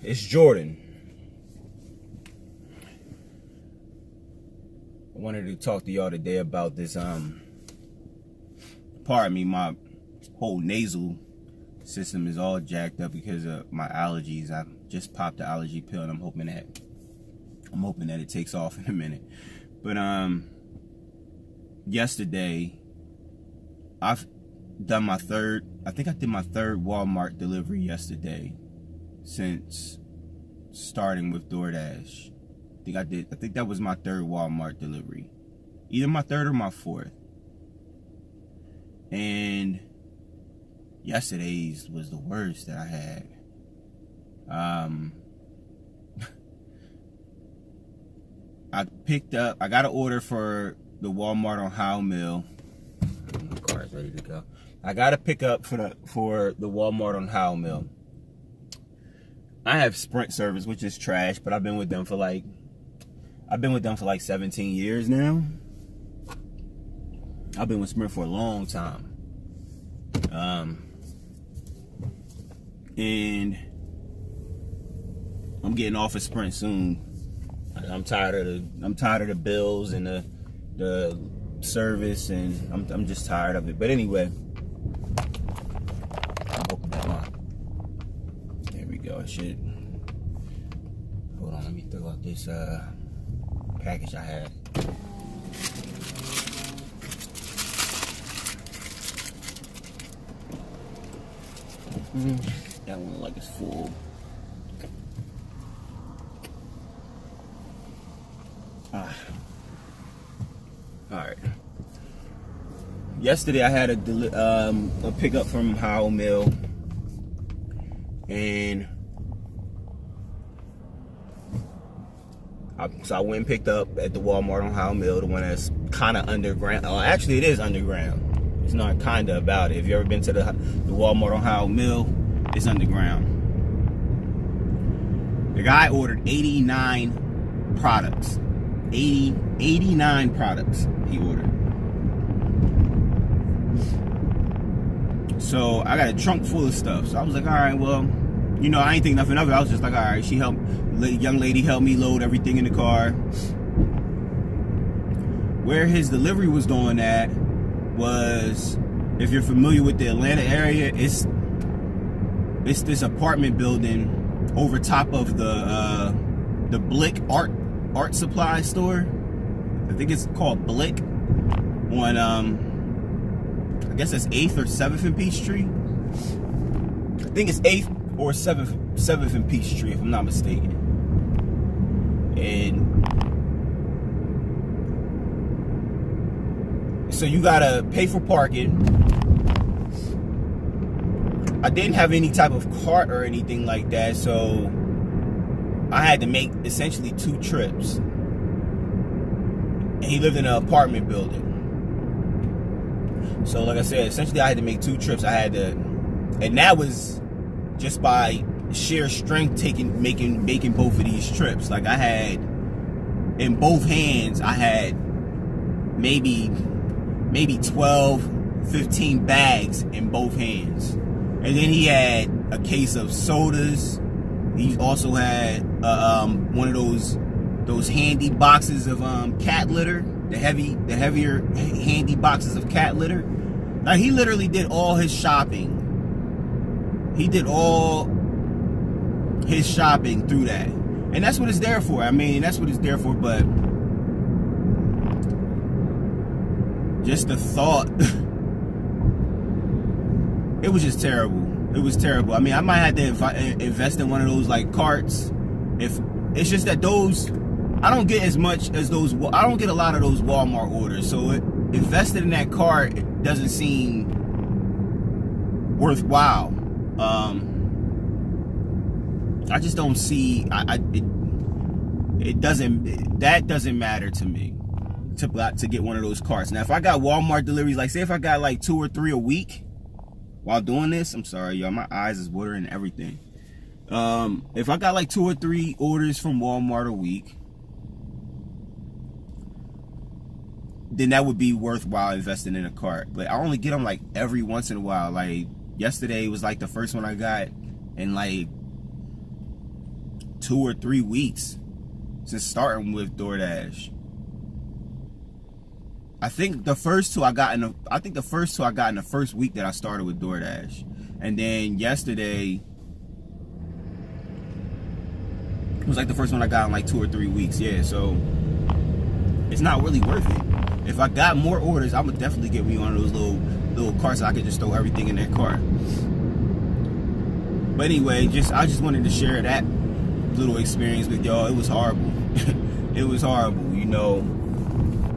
It's Jordan. I wanted to talk to y'all today about this. Pardon me, my whole nasal system is all jacked up because of my allergies. I just popped the allergy pill, and I'm hoping that it takes off in a minute. But yesterday, I've done my third. I think I did my third Walmart delivery yesterday since starting with Doordash. I think that was my third Walmart delivery, either my third or my fourth. And yesterday's was the worst that I had. I got an order for the Walmart on Howell Mill. My car is ready to go. I got a pickup for the Walmart on Howell Mill. I have Sprint service, which is trash, but I've been with them for like 17 years now. I've been with Sprint for a long time. And I'm getting off of Sprint soon. I'm tired of the bills and the service, and I'm just tired of it. But anyway, I'm hoping that there we go. Hold on, let me throw out this package I had. That one like it's full. Alright. Yesterday I had a pickup from Howell Mill, and so I went and picked up at the Walmart on Howell Mill, the one that's kind of underground. Oh, actually, it is underground. It's not kind of about it. If you ever been to the Walmart on Howell Mill, it's underground. The guy ordered 89 products. 89 products he ordered. So I got a trunk full of stuff. So I was like, all right, well, I ain't think nothing of it. I was just like, all right, young lady helped me load everything in the car. Where his delivery was going at was, if you're familiar with the Atlanta area, it's this apartment building over top of the Blick art supply store. I think it's called Blick on I guess it's 8th or 7th and Peachtree. I think it's 8th or 7th and Peachtree, if I'm not mistaken. And so you gotta pay for parking. I didn't have any type of cart or anything like that, so I had to make essentially 2 trips. And he lived in an apartment building. So like I said, essentially I had to make 2 trips. And that was just by sheer strength making both of these trips. Like I had, in both hands, I had maybe 12, 15 bags in both hands. And then he had a case of sodas. He also had one of those handy boxes of cat litter, the heavier handy boxes of cat litter. Now he literally did all his shopping. He did all his shopping through that, and that's what it's there for. I mean, that's what it's there for. But just the thought, it was just terrible. It was terrible. I mean, I might have to invest in one of those like carts. If it's just that those, I don't get as much as those. I don't get a lot of those Walmart orders. So invested in that cart, it doesn't seem worthwhile. I just don't see. It doesn't. That doesn't matter to me to get one of those carts. Now, if I got Walmart deliveries, like say if I got like 2 or 3 a week. While doing this, I'm sorry, y'all, my eyes is watering and everything. If I got like 2 or 3 orders from Walmart a week, then that would be worthwhile investing in a cart. But I only get them like every once in a while. Like yesterday was like the first one I got in like 2 or 3 weeks since starting with DoorDash. I think the first two I got in the first week that I started with DoorDash. And then yesterday was like the first one I got in like 2 or 3 weeks. Yeah, so it's not really worth it. If I got more orders, I would definitely get me one of those little carts so I could just throw everything in that cart. But anyway, I just wanted to share that little experience with y'all. It was horrible. It was horrible, you know.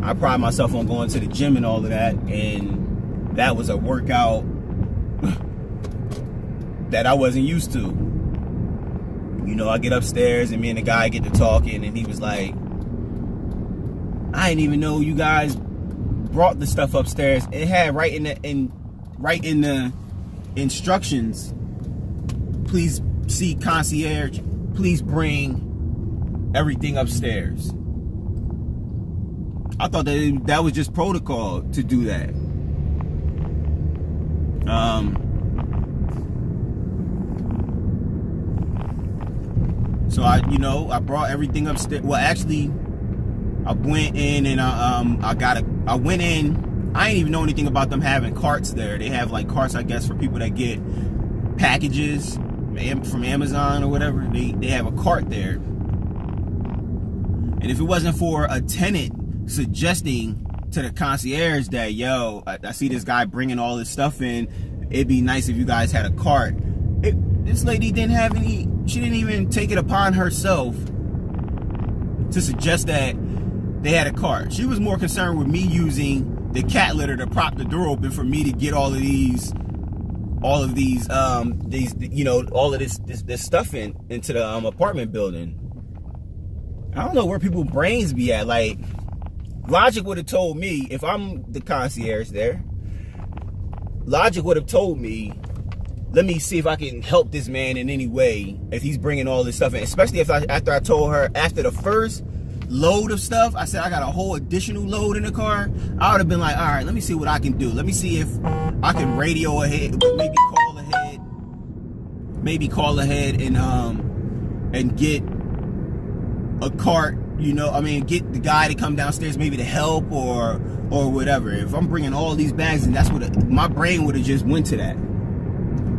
I pride myself on going to the gym and all of that, and that was a workout that I wasn't used to. You know, I get upstairs and me and the guy get to talking, and he was like, I didn't even know you guys brought the stuff upstairs. It had right in the instructions, please see concierge, please bring everything upstairs. I thought that was just protocol to do that. So I brought everything upstairs. Well, actually, I went in and I went in. I didn't even know anything about them having carts there. They have like carts, I guess, for people that get packages from Amazon or whatever. They have a cart there. And if it wasn't for a tenant suggesting to the concierge that, yo, I see this guy bringing all this stuff in, it'd be nice if you guys had a cart. This lady didn't have any, she didn't even take it upon herself to suggest that they had a cart. She was more concerned with me using the cat litter to prop the door open for me to get all of this stuff into the apartment building. I don't know where people's brains be at. Like, Logic would have told me, if I'm the concierge there, Logic would have told me, let me see if I can help this man in any way if he's bringing all this stuff in. Especially after I told her, after the first load of stuff, I said I got a whole additional load in the car. I would have been like, all right, let me see what I can do. Let me see if I can radio ahead, maybe call ahead and get a cart. Get the guy to come downstairs maybe to help or whatever. If I'm bringing all these bags, and that's what my brain would have just went to that.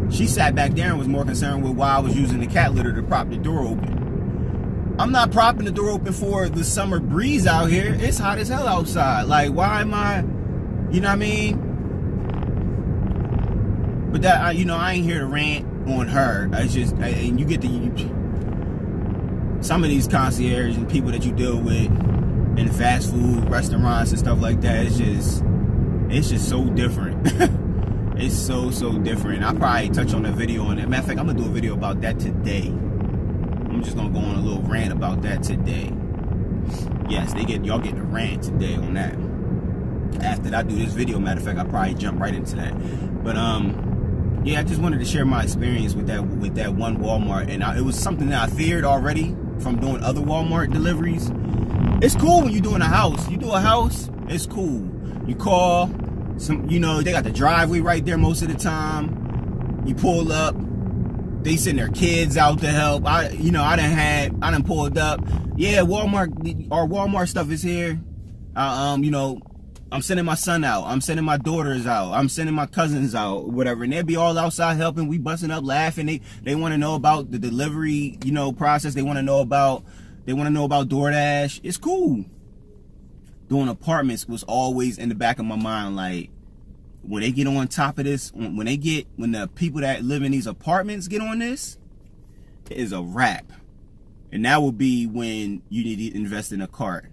She sat back there and was more concerned with why I was using the cat litter to prop the door open. I'm not propping the door open for the summer breeze out here. It's hot as hell outside. Like, why am I, you know what I mean? But that, I ain't here to rant on her. It's just, and you get some of these concierge and people that you deal with in fast food restaurants and stuff like that, it's just so different. It's so different. I'll probably touch on that video on that. Matter of fact, I'm gonna do a video about that today. I'm just gonna go on a little rant about that today. Yes, y'all get the rant today on that. After I do this video, matter of fact, I'll probably jump right into that. But yeah, I just wanted to share my experience with that one Walmart, and it was something that I feared already from doing other Walmart deliveries. It's cool when you're doing a house. You do a house, it's cool. You call they got the driveway right there most of the time. You pull up, they send their kids out to help. I done pulled up. Yeah, our Walmart stuff is here. I'm sending my son out. I'm sending my daughters out. I'm sending my cousins out, whatever. And they'll be all outside helping. We busting up, laughing. They want to know about the delivery, process. They want to know about DoorDash. It's cool. Doing apartments was always in the back of my mind. Like, when they get on top of this, when the people that live in these apartments get on this, it is a wrap. And that will be when you need to invest in a cart.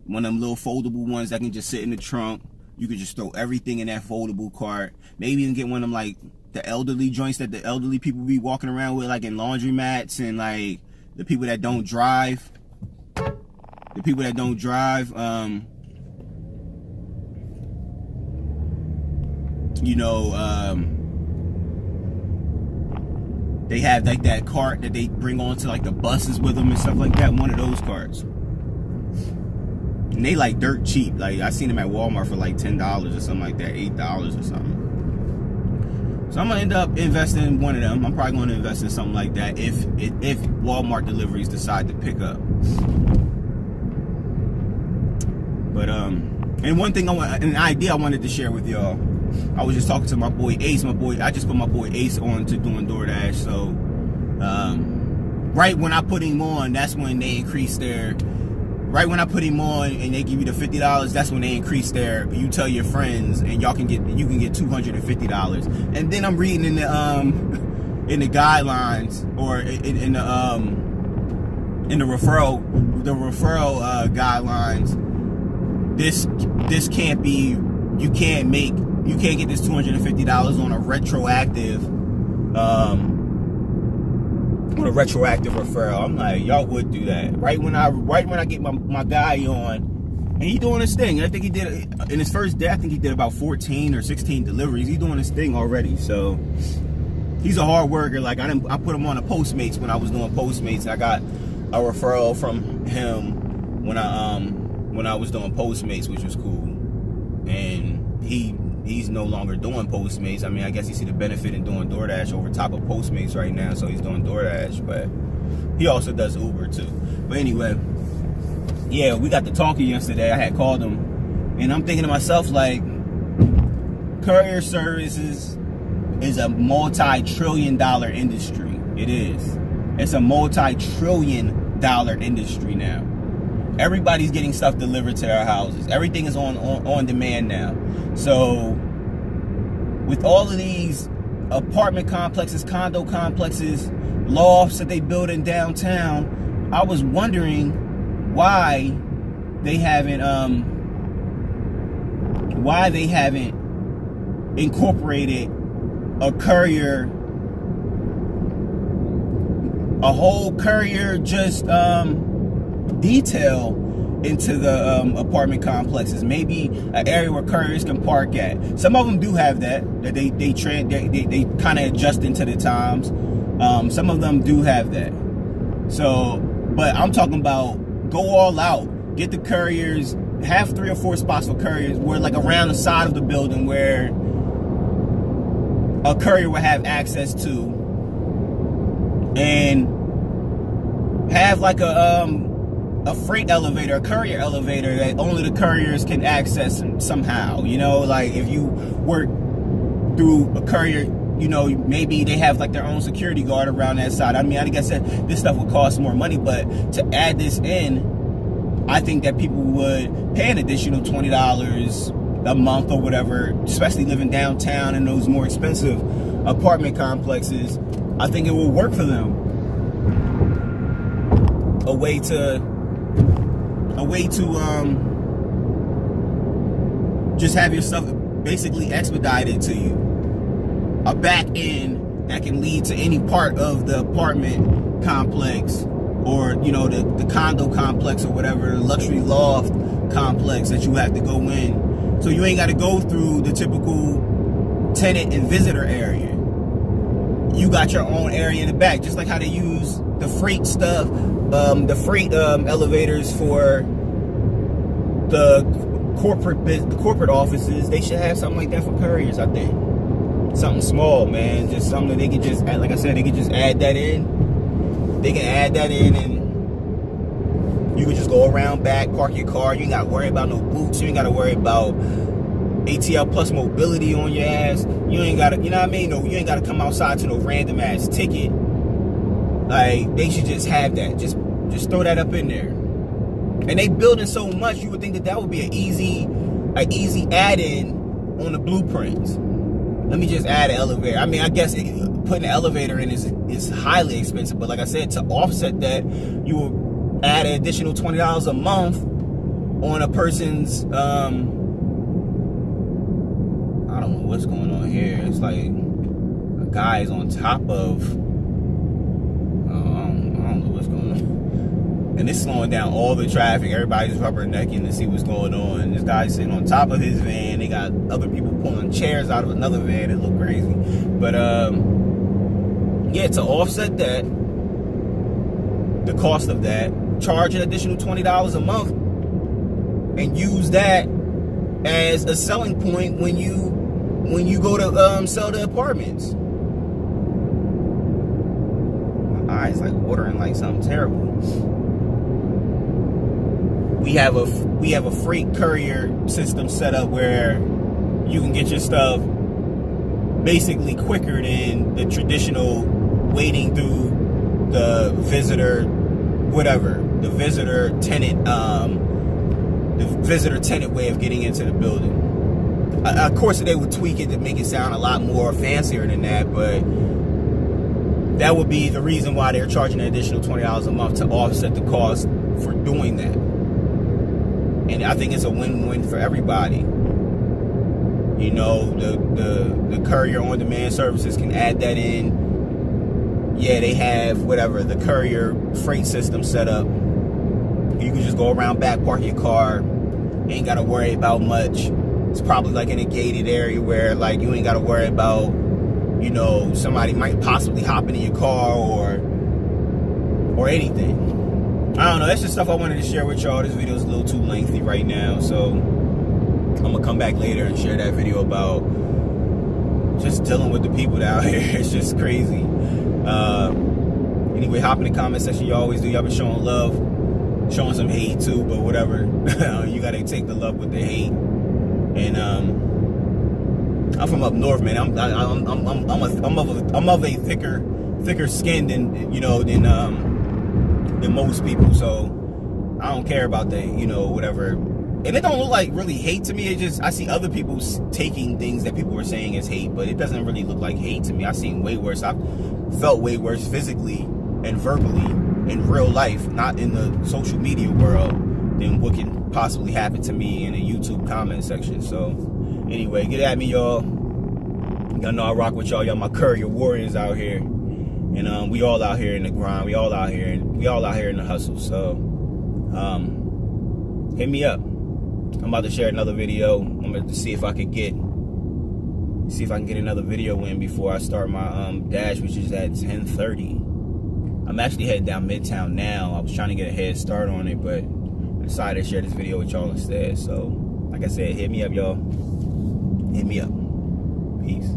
One of them little foldable ones that can just sit in the trunk. You can just throw everything in that foldable cart. Maybe even get one of them, like the elderly joints that the elderly people be walking around with, like in laundromats, and like the people that don't drive. They have like that cart that they bring onto like the buses with them and stuff like that. One of those carts. And they like dirt cheap. Like, I seen them at Walmart for like $10 or something like that, $8 or something. So I'm gonna end up investing in one of them. I'm probably gonna invest in something like that if Walmart deliveries decide to pick up. But and one thing an idea I wanted to share with y'all. I was just talking to my boy Ace. I just put my boy Ace on to doing Doordash. So right when I put him on, that's when they increase their. Right when I put him on and they give you the $50, that's when they increase their. You tell your friends and you can get $250. And then I'm reading in the guidelines or in the referral guidelines. This can't be. You can't get this $250 on a retroactive referral. I'm like, y'all would do that. Right when I get my guy on, and he doing his thing. I think he did in his first day. I think he did about 14 or 16 deliveries. He's doing his thing already. So he's a hard worker. Like I put him on a Postmates when I was doing Postmates. I got a referral from him when I was doing Postmates, which was cool. And he's no longer doing Postmates. I mean, I guess he see the benefit in doing Doordash over top of Postmates right now, so he's doing Doordash, but he also does Uber too. But anyway, yeah, we got to talking yesterday. I had called him, and I'm thinking to myself, like, courier services is a multi-trillion-dollar industry. It is. It's a multi-trillion-dollar industry now. Everybody's getting stuff delivered to their houses. Everything is on demand now. So with all of these apartment complexes, condo complexes, lofts that they build in downtown, I was wondering why they haven't incorporated a whole courier just detail into the apartment complexes. Maybe an area where couriers can park at. Some of them do have that they kind of adjust into the times. Some of them do have that. So, but I'm talking about go all out. Get the couriers. Have 3 or 4 spots for couriers where, like, around the side of the building where a courier will have access to, and have like a freight elevator, a courier elevator that only the couriers can access somehow. You know, like if you work through a courier, you know, maybe they have like their own security guard around that side. I mean, I guess this stuff would cost more money, but to add this in, I think that people would pay an additional $20 a month or whatever, especially living downtown in those more expensive apartment complexes. I think it will work for them. A way to just have your stuff basically expedited to you. A back end that can lead to any part of the apartment complex, or, you know, the condo complex or whatever, luxury loft complex that you have to go in. So you ain't got to go through the typical tenant and visitor area. You got your own area in the back, just like how they use the freight stuff, the freight elevators for the corporate offices. They should have something like that for couriers, I think. Something small, man. Just something that they could just, like I said, they could just add that in. They can add that in, and you can just go around back, park your car. You ain't got to worry about no boots. You ain't got to worry about ATL Plus mobility on your ass. You ain't got to, you know what I mean? No, you ain't got to come outside to no random ass ticket. Like, they should just have that. Just throw that up in there. And they building so much, you would think that would be an easy add-in on the blueprints. Let me just add an elevator. I mean, I guess putting an elevator in is highly expensive, but like I said, to offset that, you will add an additional $20 a month on a person's, I don't know what's going on here. It's like a guy's on top of, I don't know what's going on. And it's slowing down all the traffic. Everybody's rubbernecking to see what's going on. This guy's sitting on top of his van. They got other people pulling chairs out of another van. It looked crazy. But, yeah, to offset that, the cost of that, charge an additional $20 a month and use that as a selling point when you when you go to sell the apartments. My eyes like watering like something terrible. We have a freight courier system set up where you can get your stuff basically quicker than the traditional waiting through the visitor tenant way of getting into the building. Of course, they would tweak it to make it sound a lot more fancier than that, but that would be the reason why they're charging an additional $20 a month to offset the cost for doing that. And I think it's a win-win for everybody. You know, the courier on-demand services can add that in. Yeah, they have the courier freight system set up. You can just go around back, park your car. Ain't got to worry about much. It's probably like in a gated area where like you ain't got to worry about, you know, somebody might possibly hop into your car or anything. I don't know. That's just stuff I wanted to share with y'all. This video is a little too lengthy right now, so I'm gonna come back later and share that video about just dealing with the people down here. It's just crazy. Anyway, hop in the comment section. You always do. Y'all been showing love, showing some hate too, but whatever. You gotta take the love with the hate. And I'm from up north, man. I'm of a thicker skin than than most people. So I don't care about that, whatever. And it don't look like really hate to me. It just, I see other people taking things that people were saying as hate, but it doesn't really look like hate to me. I've seen way worse. I've felt way worse physically and verbally in real life, not in the social media world, than what can possibly happen to me in a YouTube comment section. So anyway, get at me, y'all. Y'all know I rock with y'all. Y'all my courier warriors out here. And we all out here in the grind. We all out here in the hustle. So hit me up. I'm about to share another video. I'm going to see if I can get another video in before I start my dash, which is at 10:30. I'm actually heading down Midtown now. I was trying to get a head start on it, but I decided to share this video with y'all instead. So, like I said, hit me up, y'all. Hit me up. Peace.